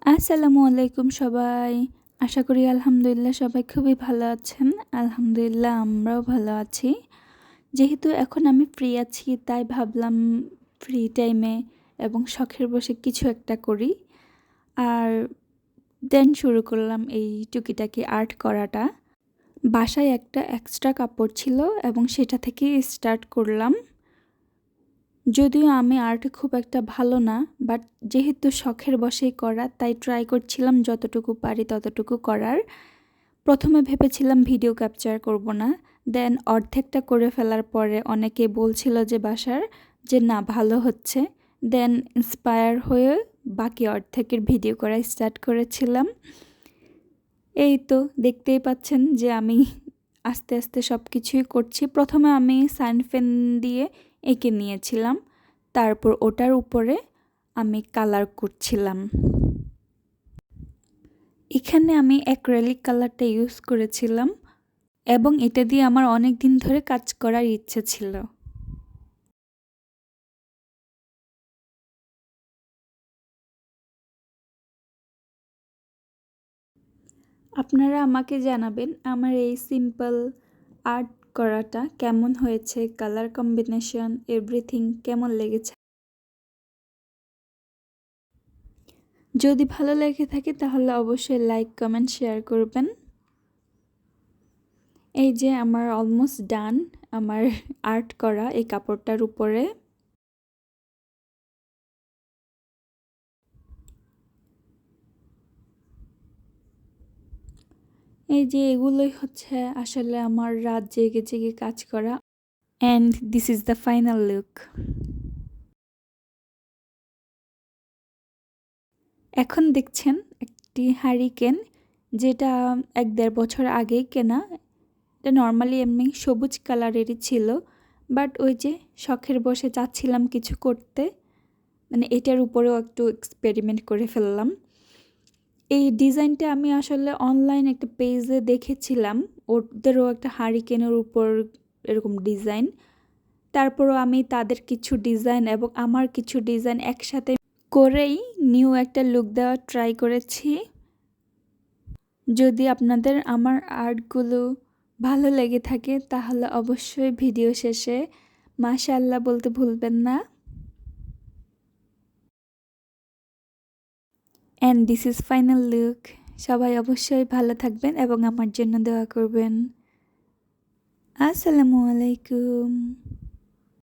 আসসালামু আলাইকুম সবাই। আশা করি আলহামদুলিল্লাহ সবাই খুবই ভালো আছেন। আলহামদুলিল্লাহ আমরাও ভালো আছি। যেহেতু এখন আমি ফ্রি আছি তাই ভাবলাম ফ্রি টাইমে এবং শখের বসে কিছু একটা করি। আর দেন শুরু করলাম এই টুকিটাকি আর্ট করাটা। বাসায় একটা এক্সট্রা কাপড় ছিল এবং সেটা থেকেই স্টার্ট করলাম। যদিও আমি আর্টে খুব একটা ভালো না, বাট যেহেতু শখের বশেই করা তাই ট্রাই করছিলাম যতটুকু পারি ততটুকু করার। প্রথমে ভেবেছিলাম ভিডিও ক্যাপচার করব না, দেন অর্ধেকটা করে ফেলার পরে অনেকে বলছিল যে বাসার যে না ভালো হচ্ছে, দেন ইন্সপায়ার হয়ে বাকি অর্ধেকের ভিডিও করা স্টার্ট করেছিলাম। এই তো দেখতেই পাচ্ছেন যে আমি আস্তে আস্তে সব কিছুই করছি। প্রথমে আমি সাইনপেন দিয়ে এঁকে নিয়েছিলাম, তারপর ওটার উপরে আমি কালার করছিলাম। এখানে আমি অ্যাক্রিলিক কালারটা ইউজ করেছিলাম এবং এটা দিয়ে আমার অনেক দিন ধরে কাজ করার ইচ্ছে ছিল। আপনারা আমাকে জানাবেন আমার এই সিম্পল আর্ট করাটা কেমন হয়েছে, কালার কম্বিনেশন এভরিথিং কেমন লেগেছে। যদি ভালো লেগে থাকে তাহলে অবশ্যই লাইক কমেন্ট শেয়ার করবেন। এই যে আমার অলমোস্ট ডান আমার আর্ট করা এই কাপড়টার উপরে। এই যে এগুলোই হচ্ছে আসলে আমার রাত জেগে জেগে কাজ করা। And this is the final look. এখন দেখছেন একটি হারিকেন, যেটা ১-১.৫ বছর আগেই কেনা। এটা নর্মালি এমনি সবুজ কালারেরই ছিল, বাট ওই যে শখের বসে চাচ্ছিলাম কিছু করতে, মানে এটার উপরেও একটু এক্সপেরিমেন্ট করে ফেললাম। এই ডিজাইনটা আমি আসলে অনলাইন একটা পেজে দেখেছিলাম, ওদেরও একটা হারিকেনের উপর এরকম ডিজাইন। তারপরও আমি তাদের কিছু ডিজাইন এবং আমার কিছু ডিজাইন একসাথে করেই নিউ একটা লুক দেওয়ার ট্রাই করেছি। যদি আপনাদের আমার আর্টগুলো ভালো লেগে থাকে তাহলে অবশ্যই ভিডিও শেষে মাশাআল্লাহ বলতে ভুলবেন না। And this is final look. সবাই অবশ্যই ভালো থাকবেন এবং আমার জন্য দোয়া করবেন। আসসালামু আলাইকুম।